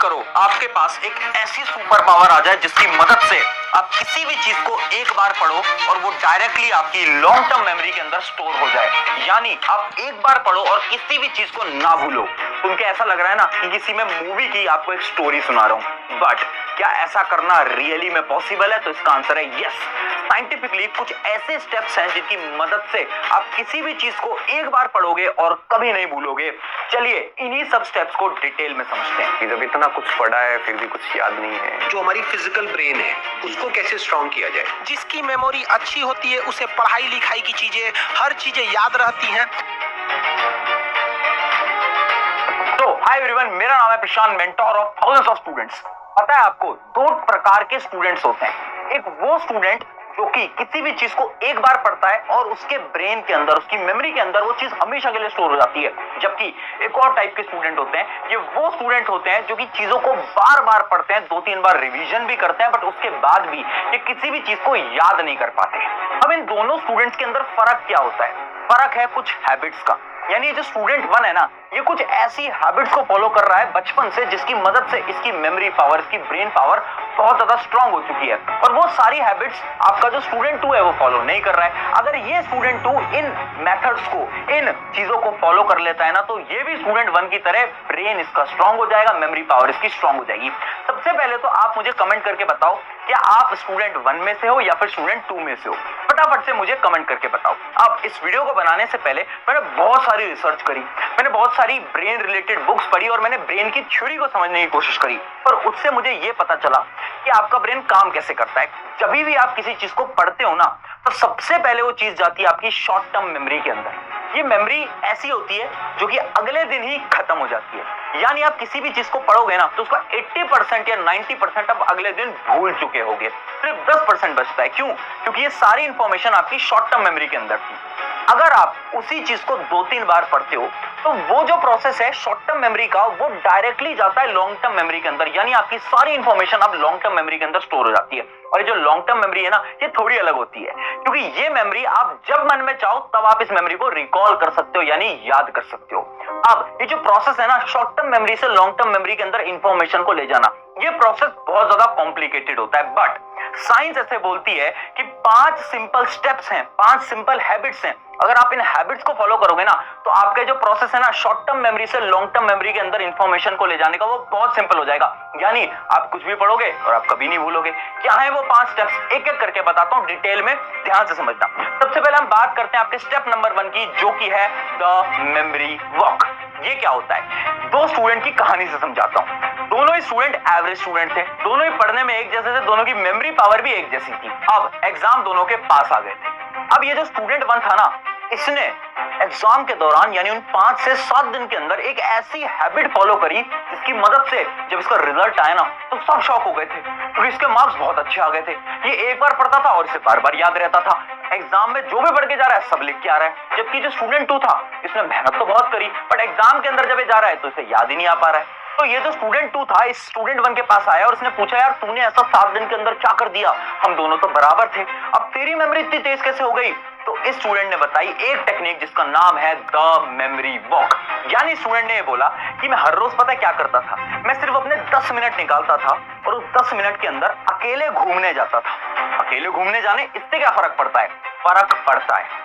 करो आपके पास एक ऐसी सुपर पावर आ जाए जिसकी मदद से आप किसी भी चीज को एक बार पढ़ो और वो डायरेक्टली आपकी लॉन्ग टर्म मेमोरी के अंदर स्टोर हो जाए। यानी आप एक बार पढ़ो और किसी भी चीज को ना भूलो। उनके ऐसा लग रहा है ना कि किसी में मूवी की आपको एक स्टोरी सुना रहा हूं, बट क्या ऐसा करना रियली में पॉसिबल है? तो इसका आंसर है यस। साइंटिफिकली कुछ ऐसे स्टेप्स हैं जिनकी मदद से आप किसी भी चीज को एक बार पढ़ोगे और कभी नहीं भूलोगे। चलिए इन्हीं सब स्टेप्स को डिटेल में समझते हैं। जब इतना कुछ पढ़ा है फिर भी कुछ याद नहीं है। जो हमारी फिजिकल ब्रेन है उसको कैसे स्ट्रॉन्ग किया जाए? जिसकी मेमोरी अच्छी होती है उसे पढ़ाई लिखाई की चीजें, हर चीजें याद रहती हैं। तो हाय एवरीवन, मेरा नाम है Prashant, mentor of thousands of students. पता है आपको दो प्रकार के स्टूडेंट्स होते हैं। एक वो स्टूडेंट जो कि किसी भी चीज को एक बार पढ़ता है और उसके ब्रेन के अंदर, उसकी मेमोरी के अंदर वो चीज हमेशा के लिए स्टोर हो जाती है। जबकि एक और टाइप के स्टूडेंट होते हैं, ये वो स्टूडेंट होते हैं जो कि चीजों को बार बार पढ़ते हैं, 2-3 बार रिवीजन भी करते हैं, बट उसके बाद भी ये किसी भी चीज को याद नहीं कर पाते। अब इन दोनों स्टूडेंट्स के अंदर फर्क क्या होता है? फर्क है कुछ हैबिट्स का। यानी जो स्टूडेंट 1 है ना, ये कुछ ऐसी हैबिट्स को फॉलो कर रहा है बचपन से जिसकी मदद से इसकी मेमोरी पावर, इसकी ब्रेन पावर बहुत ज्यादा स्ट्रांग हो चुकी है। और वो सारी हैबिट्स आपका जो स्टूडेंट 2 है वो फॉलो नहीं कर रहा है। अगर ये स्टूडेंट 2 इन मेथड्स को, इन चीजों को फॉलो कर लेता है ना, तो ये भी स्टूडेंट 1 की तरह ब्रेन इसका स्ट्रांग हो जाएगा, मेमोरी पावर इसकी स्ट्रांग हो जाएगी। सबसे पहले तो आप मुझे कमेंट करके बताओ, क्या आप स्टूडेंट 1 में से हो या फिर स्टूडेंट 2 में से हो? फटाफट से मुझे कमेंट करके बताओ। अब इस वीडियो को बनाने से पहले मैंने बहुत सारी रिसर्च करी, मैंने बहुत सारी ब्रेन रिलेटेड बुक्स पढ़ी और मैंने ब्रेन की थ्योरी को समझने की कोशिश करी। पर उससे मुझे ये पता चला कि आपका ब्रेन काम कैसे करता है। जब भी आप किसी चीज को पढ़ते हो ना, तो सबसे पहले वो चीज जाती है आपकी शॉर्ट टर्म मेमोरी के अंदर। ये मेमोरी ऐसी होती है जो कि अगले दिन ही खत्म हो जाती है। यानी आप किसी भी चीज को पढ़ोगे ना, तो उसका 80% या 90% आप अगले दिन भूल चुके होगे, सिर्फ 10% बचता है। क्यों? क्योंकि ये सारी इंफॉर्मेशन आपकी शॉर्ट टर्म मेमोरी के अंदर थी। अगर आप उसी चीज को 2-3 बार पढ़ते हो तो वो जो प्रोसेस है शॉर्ट टर्म मेमोरी का, वो डायरेक्टली जाता है लॉन्ग टर्म मेमोरी के अंदर। यानी आपकी सारी इंफॉर्मेशन अब लॉन्ग टर्म मेमोरी के अंदर स्टोर हो जाती है। और ये जो लॉन्ग टर्म मेमोरी है ना, ये थोड़ी अलग होती है, क्योंकि ये मेमोरी आप जब मन में चाहो तब आप इस मेमोरी को रिकॉल कर सकते हो, यानी याद कर सकते हो। अब ये जो प्रोसेस है ना, शॉर्ट टर्म मेमोरी से लॉन्ग टर्म मेमोरी के अंदर इंफॉर्मेशन को ले जाना, ये प्रोसेस बहुत ज्यादा कॉम्प्लिकेटेड होता है। बट साइंस ऐसे बोलती है कि 5 सिंपल स्टेप्स हैं, 5 सिंपल हैबिट्स हैं। अगर आप इन हैबिट्स को फॉलो करोगे ना, तो आपका जो प्रोसेस है ना, शॉर्ट टर्म मेमोरी से लॉन्ग टर्म मेमोरी के अंदर इंफॉर्मेशन को ले जाने का, वो बहुत सिंपल हो जाएगा। यानी आप कुछ भी पढ़ोगे और आप कभी नहीं भूलोगे। क्या है वो 5 स्टेप्स? एक एक करके बताता हूं, डिटेल में ध्यान से समझना। सबसे पहले हम बात करते हैं आपके स्टेप नंबर 1 की, जो की है द मेमोरी वॉक। ये क्या होता है? 2 स्टूडेंट की कहानी से समझाता हूं। दोनों ही स्टूडेंट एवरेज स्टूडेंट थे, दोनों ही पढ़ने में एक जैसे थे, दोनों की मेमोरी पावर भी एक जैसी थी। अब एग्जाम दोनों के पास आ गए थे। अब ये जो स्टूडेंट 1 था ना, इसने एग्जाम के दौरान यानी उन 5 से 7 दिन के अंदर एक ऐसी हैबिट फॉलो करी जिसकी मदद से जब इसका रिजल्ट आया ना, तो सब शॉक हो गए थे, क्योंकि इसके मार्क्स बहुत अच्छे आ गए थे। ये एक बार पढ़ता था और इसे बार बार याद रहता था। एग्जाम में जो भी पढ़ के जा रहा है सब लिख के आ रहा है। जबकि जो स्टूडेंट 2 था, इसने मेहनत तो बहुत करी, बट एग्जाम के अंदर जब ये जा रहा है तो इसे याद ही नहीं आ पा रहा है। तो ये जो स्टूडेंट 2 था, इस स्टूडेंट 1 के पास आया और उसने पूछा, यार तूने ऐसा 7 दिन के अंदर क्या कर दिया? हम दोनों तो बराबर थे, अब तेरी मेमोरी इतनी तेज कैसे हो गई? तो इस स्टूडेंट ने बताई एक टेक्निक जिसका नाम है द मेमोरी वॉक। यानी स्टूडेंट ने ये बोला कि मैं हर रोज पता क्या करता था, मैं सिर्फ अपने 10 मिनट निकालता था और उस 10 मिनट के अंदर अकेले घूमने जाता था। अकेले घूमने जाने इससे क्या फर्क पड़ता है? फर्क पड़ता है।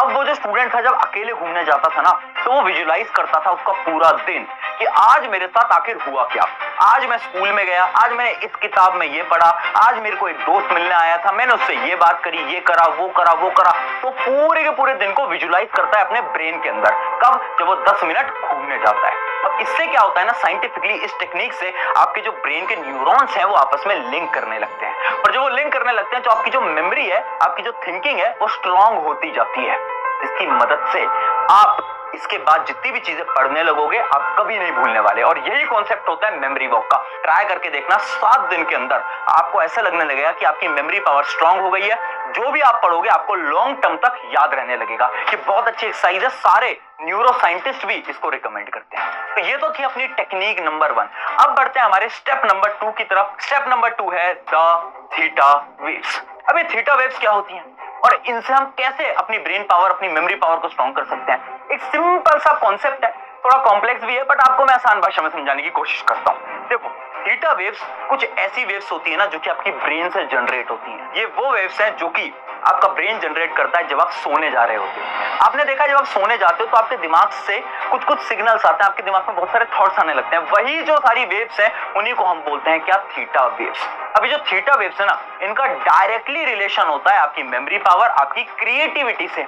अब वो जो स्टूडेंट था, जब अकेले घूमने जाता था ना, तो वो विजुलाइज करता था उसका पूरा दिन कि आज मेरे साथ आखिर हुआ क्या। आज मैं स्कूल में गया, आज मैंने इस किताब में ये पढ़ा, आज मेरे को एक दोस्त मिलने आया था, मैंने उससे ये बात करी, ये करा, वो करा, वो करा। तो पूरे के पूरे दिन को विजुलाइज करता है अपने ब्रेन के अंदर। कब? जब वो 10 मिनट घूमने जाता है। अब इससे क्या होता है ना, साइंटिफिकली इस टेक्निक से आपके जो ब्रेन के न्यूरॉन्स हैं वो आपस में लिंक करने लगते हैं, और जब वो लिंक करने लगते हैं तो आपकी जो मेमोरी है, आपकी जो थिंकिंग है, वो स्ट्रांग होती जाती है। इसकी मदद से आप इसके बाद जितनी भी चीजें पढ़ने लगोगे आप कभी नहीं भूलने वाले। और यही कॉन्सेप्ट होता है मेमोरी वॉक का। ट्राई करके देखना, 7 दिन के अंदर आपको ऐसा लगने लगेगा कि आपकी मेमोरी पावर स्ट्रांग हो गई है। जो भी आप पढ़ोगे आपको लॉन्ग टर्म तक याद रहने लगेगा। ये बहुत अच्छी एक्सरसाइज है, सारे न्यूरो साइंटिस्ट भी इसको रिकमेंड करते हैं। तो ये तो थी अपनी टेक्निक नंबर 1। अब बढ़ते हैं हमारे स्टेप नंबर 2 की तरफ। स्टेप नंबर 2 है द थीटा वेव्स। अब ये थीटा वेव्स क्या होती हैं और इनसे हम कैसे अपनी ब्रेन पावर, अपनी मेमोरी पावर को स्ट्रॉन्ग कर सकते हैं? एक सिंपल सा कॉन्सेप्ट है, थोड़ा कॉम्प्लेक्स भी है, बट आपको मैं आसान भाषा में समझाने की कोशिश करता हूँ। देखो, थीटा वेव्स कुछ ऐसी वेव्स होती है ना जो कि आपकी ब्रेन से जनरेट होती हैं। ये वो वेव्स हैं जो कि आपका ब्रेन जनरेट करता है जब आप सोने जा रहे होते हो। आपने देखा जब आप सोने जाते हो तो आपके दिमाग से कुछ सिग्नल्स आते हैं, आपके दिमाग में बहुत सारे थॉट्स आने लगते हैं। वही जो सारी वेव्स हैं उन्हीं को हम बोलते हैं क्या, थीटा वेव्स। अभी जो थीटा वेव्स है ना, इनका डायरेक्टली रिलेशन होता है आपकी मेमोरी पावर, आपकी क्रिएटिविटी से।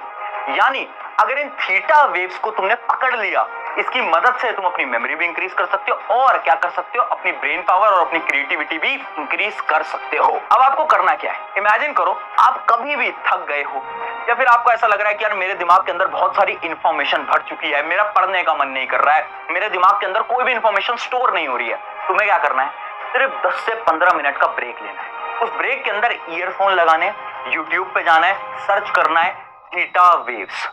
यानी अगर इन थीटा वेव्स को तुमने पकड़ लिया, इसकी मदद से तुम अपनी मेमोरी भी इंक्रीज कर सकते हो और क्या कर सकते हो, अपनी ब्रेन पावर और अपनी क्रिएटिविटी भी इंक्रीज कर सकते हो। अब आपको करना क्या है, इमेजिन करो आप कभी भी थक गए हो या फिर आपको ऐसा लग रहा है कि यार मेरे दिमाग के अंदर बहुत सारी इंफॉर्मेशन भर चुकी है, मेरा पढ़ने का मन नहीं कर रहा है, मेरे दिमाग के अंदर कोई भी इंफॉर्मेशन स्टोर नहीं हो रही है। तुम्हें क्या करना है, सिर्फ 10 से 15 मिनट का ब्रेक लेना है। उस ब्रेक के अंदर ईयरफोन लगाने, यूट्यूब पे जाना है, सर्च करना है थीटा वेव्स।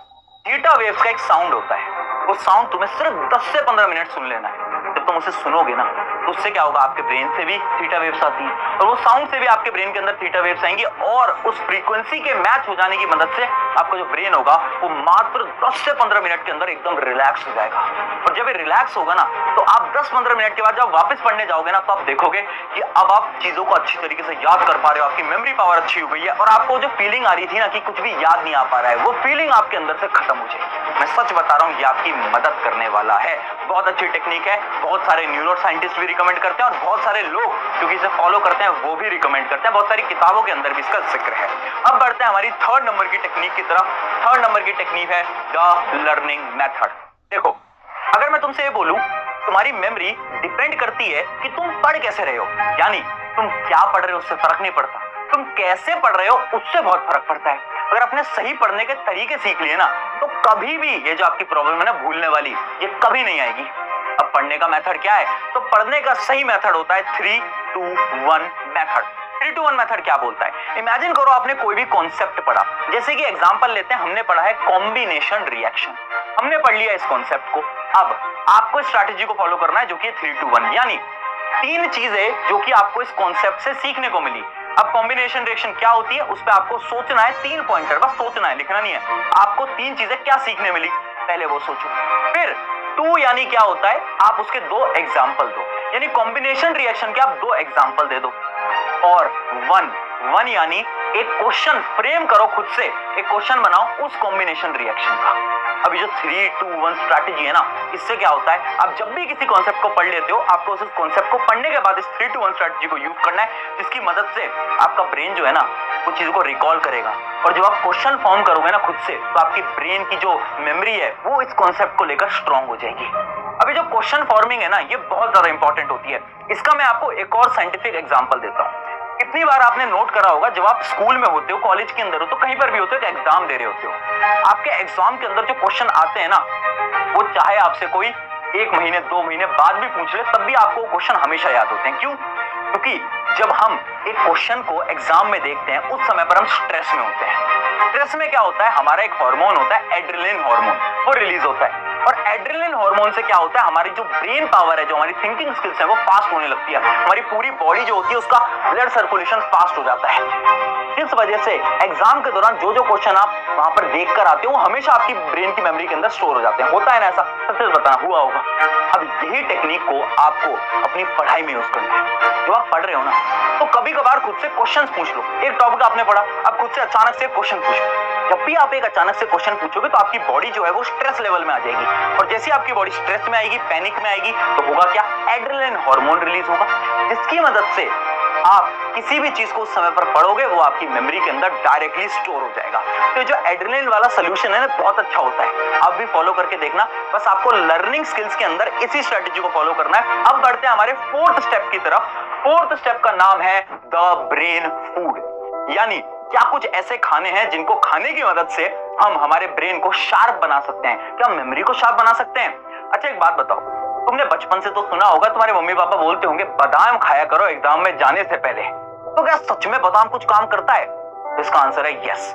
थीटा वेव्स का एक साउंड होता है, वो साउंड तुम्हें सिर्फ 10 से 15 मिनट सुन लेना है। जब तुम उसे सुनोगे ना तो उससे क्या होगा, आपके ब्रेन से भी थीटा वेव्स आती है और वो साउंड से भी आपके ब्रेन के अंदर थीटा वेव्स आएंगी और उस फ्रीक्वेंसी के मैच हो जाने की मदद से आपका जो ब्रेन होगा वो मात्र 10 से 15 मिनट के अंदर एकदम रिलैक्स हो जाएगा। और जब ये रिलैक्स होगा ना तो आप 10-15 मिनट के बाद जब वापस पढ़ने जाओगे ना तो आप देखोगे कि अब आप चीजों को अच्छी तरीके से याद कर पा रहे हो, आपकी मेमोरी पावर अच्छी हो गई है और आपको जो फीलिंग आ रही थी ना कि कुछ भी याद नहीं आ पा रहा है, वो फीलिंग आपके अंदर से खत्म हो जाएगी। मैं सच बता रहा हूँ, ये आपकी मदद करने वाला है। बहुत अच्छी टेक्निक है, बहुत सारे न्यूरो साइंटिस्ट भी रिकमेंड करते हैं और बहुत सारे लोग क्योंकि इसे फॉलो करते हैं वो भी रिकमेंड करते हैं। बहुत सारी किताबों के अंदर भी इसका जिक्र है। अब बढ़ते हैं हमारी 3rd नंबर की टेक्निक की तरफ। 3rd नंबर की टेक्निक है द लर्निंग मेथड। देखो, अगर मैं तुमसे ये बोलूं तुम्हारी मेमोरी डिपेंड करती है कि तुम पढ़ कैसे रहे हो, यानी तुम क्या पढ़ रहे हो उससे फर्क नहीं पड़ता, तुम कैसे पढ़ रहे हो उससे बहुत फर्क पड़ता है। अगर आपने सही पढ़ने के तरीके सीख लिए ना तो कभी भी ये जो आपकी प्रॉब्लम है ना भूलने वाली, ये कभी नहीं आएगी। अब पढ़ने का मेथड क्या है, तो पढ़ने का सही मेथड होता है 3-2-1 मेथड। 3-2-1 मेथड क्या बोलता है, इमेजिन करो आपने कोई भी कॉन्सेप्ट पढ़ा, जैसे कि एग्जांपल लेते हैं, हमने पढ़ा है कॉम्बिनेशन रिएक्शन, हमने पढ़ लिया इस कॉन्सेप्ट को। अब आपको स्ट्रैटेजी को फॉलो करना है जो कि 3-2-1, यानी 3 चीजें जो कि आपको इस कॉन्सेप्ट से सीखने को मिली। अब कॉम्बिनेशन रिएक्शन क्या होती है उस पर आपको सोचना है, 3 पॉइंटर बस सोचना है, लिखना नहीं है। आपको 3 चीजें क्या सीखने मिली पहले वो सोचो। फिर 2 यानी क्या होता है, आप उसके 2 एग्जाम्पल दो, यानी कॉम्बिनेशन रिएक्शन के आप 2 एग्जाम्पल दे दो। और 1 यानी एक क्वेश्चन फ्रेम करो, खुद से एक क्वेश्चन बनाओ उस कॉम्बिनेशन रिएक्शन का। अभी जो 3-2-1 स्ट्रैटेजी है ना, इससे क्या होता है, आप जब भी किसी कॉन्सेप्ट को पढ़ लेते हो आपको उस कॉन्सेप्ट को पढ़ने के बाद इस 3-2-1 स्ट्रैटेजी को यूज करना है, जिसकी मदद से आपका ब्रेन जो है ना वो चीज को रिकॉल करेगा। और जब आप क्वेश्चन फॉर्म करोगे ना खुद से तो आपकी ब्रेन की जो मेमोरी है वो इस कॉन्सेप्ट को लेकर स्ट्रांग हो जाएगी। अभी जो क्वेश्चन फॉर्मिंग है ना ये बहुत ज्यादा इंपॉर्टेंट होती है। इसका मैं आपको एक और साइंटिफिक एग्जांपल देता हूँ। कितनी बार आपने नोट करा होगा, जब आप स्कूल में होते हो, कॉलेज के अंदर हो, तो कहीं पर भी होते हो, एक एग्जाम दे रहे होते हो, आपके एग्जाम के अंदर जो क्वेश्चन आते हैं ना वो चाहे आपसे कोई 1 महीने 2 महीने बाद भी पूछ ले तब भी आपको क्वेश्चन हमेशा याद होते हैं। क्यों? क्योंकि जब हम एक क्वेश्चन को एग्जाम में देखते हैं उस समय पर हम स्ट्रेस में होते हैं। स्ट्रेस में क्या होता है, हमारा एक हार्मोन होता है एड्रेनलिन हार्मोन, वो रिलीज होता है और एड्रेनलिन हार्मोन से क्या होता है, हमारी जो ब्रेन पावर है, जो हमारी थिंकिंग स्किल्स है वो फास्ट होने लगती है। हमारी पूरी बॉडी जो होती है उसका ब्लड सर्कुलेशन फास्ट हो जाता है। इस वजह से एग्जाम के दौरान जो क्वेश्चन आप वहां पर देख कर आते हो वो हमेशा आपकी ब्रेन की मेमोरी के अंदर स्टोर हो जाते हैं। होता है ना ऐसा, सच बताना हुआ होगा। अब यही टेक्निक को आपको अपनी पढ़ाई में यूज करना है। जब आप पढ़ रहे हो ना तो कभी कभार खुद से क्वेश्चंस पूछ लो। एक टॉपिक आपने पढ़ा, अब खुद से अचानक से क्वेश्चन पूछो। जब भी आप एक अचानक से क्वेश्चन पूछोगे तो आपकी बॉडी जो है वो स्ट्रेस लेवल में आ जाएगी और जैसे आपकी बॉडी स्ट्रेस में आएगी, पैनिक में आएगी, तो होगा क्या, एड्रेनलिन हार्मोन रिलीज होगा, जिसकी मदद से आप किसी भी चीज को उस समय पर पढ़ोगे वो आपकी मेमोरी के अंदर डायरेक्टली स्टोर हो जाएगा। तो जो एड्रेनलिन वाला सोल्यूशन है ना बहुत अच्छा होता है, आप भी फॉलो करके देखना। बस आपको लर्निंग स्किल्स के अंदर इसी स्ट्रेटेजी को फॉलो करना है। अब बढ़ते हैं हमारे 4th स्टेप की तरफ। 4th स्टेप का नाम है द ब्रेन फूड, यानी क्या कुछ ऐसे खाने हैं जिनको खाने की मदद से हम हमारे ब्रेन को शार्प बना सकते हैं, क्या मेमोरी को शार्प बना सकते हैं। अच्छा एक बात बताओ, तुमने बचपन से तो सुना होगा, तुम्हारे मम्मी पापा बोलते होंगे बादाम खाया करो एग्जाम में जाने से पहले, तो क्या सच में बादाम कुछ काम करता है? इसका आंसर है यस।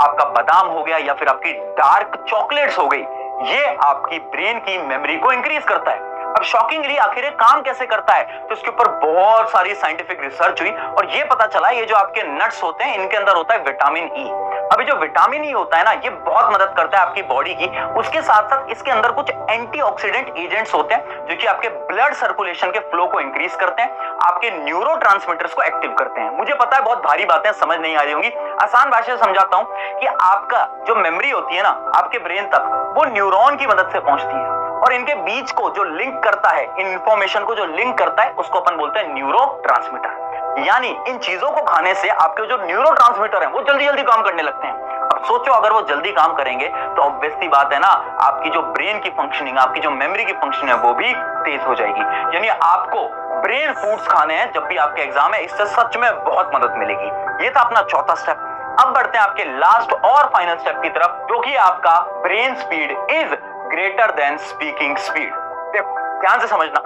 आपका बादाम हो गया या फिर आपकी डार्क चॉकलेट्स हो गई, ये आपकी ब्रेन की मेमोरी को इंक्रीज करता है। अब शॉकिंगली आखिर ये काम कैसे करता है, तो इसके ऊपर बहुत सारी साइंटिफिक रिसर्च हुई और ये पता चला ये जो आपके नट्स होते हैं इनके अंदर होता है विटामिन ई। अभी जो विटामिन ई होता है ना, ये बहुत मदद करता है आपकी बॉडी की। उसके साथ साथ इसके अंदर कुछ एंटीऑक्सीडेंट एजेंट्स होते हैं जो कि आपके ब्लड सर्कुलेशन के फ्लो को इंक्रीज करते हैं, आपके न्यूरोट्रांसमीटर्स को एक्टिव करते हैं। मुझे पता है बहुत भारी बातें समझ नहीं आ रही होंगी, आसान भाषा में समझाता हूं कि आपका जो मेमोरी होती है ना आपके ब्रेन तक, वो न्यूरॉन की मदद से पहुंचती है और इनके बीच को जो लिंक करता है, इन इंफॉर्मेशन को जो लिंक करता है, उसको अपन बोलते हैं न्यूरोट्रांसमीटर। यानी इन चीजों को खाने से आपके जो न्यूरोट्रांसमीटर हैं वो जल्दी जल्दी काम करने लगते हैं। अब सोचो अगर वो जल्दी काम करेंगे तो ऑब्वियस सी बात है ना, आपकी जो ब्रेन की फंक्शनिंग, आपकी जो मेमोरी की फंक्शनिंग है वो भी तेज हो जाएगी। यानी आपको ब्रेन फूड्स खाने हैं जब भी आपके एग्जाम है, इससे सच में बहुत मदद मिलेगी। ये था अपना चौथा स्टेप। अब बढ़ते हैं आपके लास्ट और फाइनल स्टेप की तरफ, जो कि आपका brain speed is greater than speaking speed. ध्यान से समझना,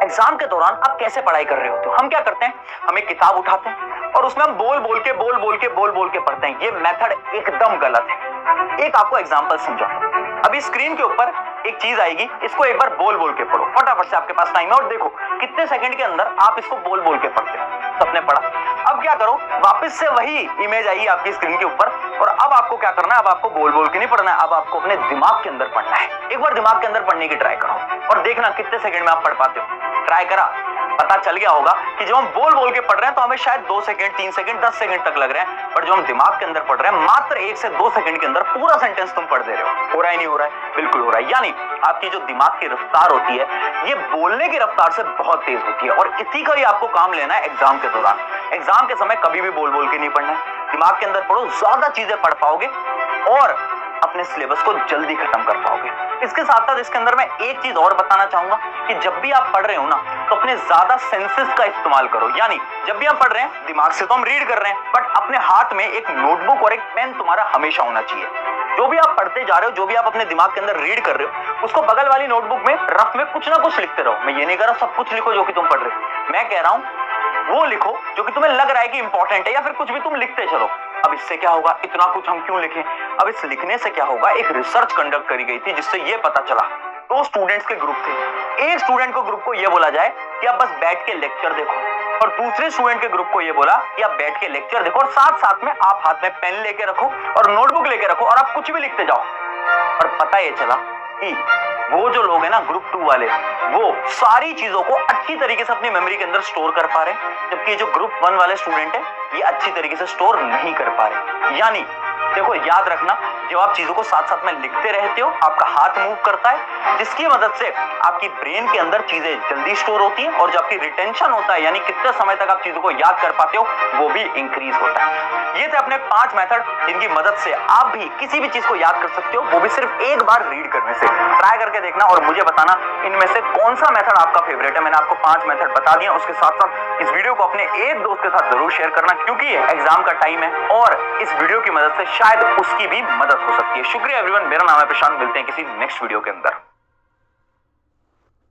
एग्जाम के दौरान आप कैसे पढ़ाई कर रहे होते हो। हम क्या करते हैं, हम एक किताब उठाते हैं और उसमें हम बोल बोल के पढ़ते हैं। ये मेथड एकदम गलत है। एक आपको एग्जांपल समझाता हूं। अभी स्क्रीन के ऊपर एक चीज आएगी, इसको एक बार बोल बोल के पढ़ो फटाफट से, आपके पास टाइम है, और देखो कितने सेकंड के अंदर आप इसको बोल बोल के पढ़ते हो। सबने पढ़ा। अब क्या करो, वापस से वही इमेज आएगी आपकी स्क्रीन के ऊपर, और अब आपको क्या करना है, अब आपको बोल बोल के नहीं पढ़ना है, अब आपको अपने दिमाग के अंदर पढ़ना है। एक बार दिमाग के अंदर पढ़ने की ट्राई करो और देखना कितने सेकंड में आप पढ़ पाते हो। ट्राई करा, पता चल गया होगा कि जब हम बोल बोल के पढ़ रहे हैं तो हमें शायद 2 सेकंड, 3 सेकंड, 10 सेकंड तक लग रहे हैं, पर जो हम दिमाग के अंदर पढ़ रहे हैं मात्र 1 से 2 सेकंड के अंदर पूरा सेंटेंस तुम पढ़ दे रहे हो रहा है नहीं हो रहा है? बिल्कुल हो रहा है। यानी आपकी जो दिमाग की रफ्तार होती है, ये बोलने की रफ्तार से बहुत तेज होती है, और इसी का ही आपको काम लेना है एग्जाम के दौरान। एग्जाम के समय कभी भी बोल बोल के नहीं पढ़ना है, दिमाग के अंदर पढ़ो, ज्यादा चीजें पढ़ पाओगे और अपने सिलेबस को जल्दी खत्म कर पाओगे। इसके साथ साथ इसके अंदर मैं एक चीज और बताना चाहूंगा कि जब भी आप पढ़ रहे हो ना, तो अपने ज्यादा सेंसेस का इस्तेमाल करो। यानी जब भी हम पढ़ रहे हैं, दिमाग से तो हम रीड कर रहे हैं, बट अपने हाथ में एक नोटबुक और एक पेन तुम्हारा हमेशा होना चाहिए। जो भी आप पढ़ते जा रहे हो, जो भी आप अपने दिमाग के अंदर रीड कर रहे हो, उसको बगल वाली नोटबुक में रफ में कुछ ना कुछ लिखते रहो। मैं ये नहीं कह रहा सब कुछ लिखो जो कि तुम पढ़ रहे हो, मैं कह रहा हूं वो लिखो जो कि तुम्हें लग रहा है कि इंपॉर्टेंट है, या फिर कुछ भी तुम लिखते चलो। अब इससे क्या होगा, इतना कुछ हम क्यों लिखें, अब इस लिखने से क्या होगा, एक रिसर्च कंडक्ट करी गई थी जिससे ये पता चला, 2 स्टूडेंट्स के ग्रुप थे। एक स्टूडेंट को ग्रुप को ये बोला जाए कि आप बस बैठ के लेक्चर देखो, और दूसरे स्टूडेंट के ग्रुप को ये बोला कि आप बैठ के लेक्चर देखो और साथ साथ में आप हाथ में पेन लेके रखो और नोटबुक लेके रखो और आप कुछ भी लिखते जाओ। और पता ये चला कि वो जो लोग हैं ना ग्रुप 2 वाले, वो सारी चीजों को अच्छी तरीके से अपनी मेमोरी के अंदर स्टोर कर पा रहे हैं, जबकि जो ग्रुप 1 वाले स्टूडेंट है ये अच्छी तरीके से स्टोर नहीं कर पा रहे। यानी देखो, याद रखना, जब आप चीजों को साथ साथ में लिखते रहते हो, आपका हाथ मूव करता है, जिसकी मदद से आपकी ब्रेन के अंदर चीजें जल्दी स्टोर होती हैं, और जो आपकी रिटेंशन होता है, यानी कितने समय तक आप चीजों को याद कर पाते हो, वो भी इंक्रीज होता है। ये थे अपने 5 मेथड जिनकी मदद से आप भी किसी भी चीज को याद कर सकते हो, वो भी सिर्फ एक बार रीड करने से। ट्राई करके देखना और मुझे बताना इनमें से कौन सा मेथड आपका फेवरेट है। मैंने आपको 5 मेथड बता दिया। उसके साथ साथ इस वीडियो को अपने एक दोस्त के साथ जरूर शेयर करना, क्योंकि एग्जाम का टाइम है और इस वीडियो की मदद से शायद उसकी भी मदद हो सकती है। शुक्रिया एवरीवन, मेरा नाम है प्रशांत, मिलते हैं किसी नेक्स्ट वीडियो के अंदर।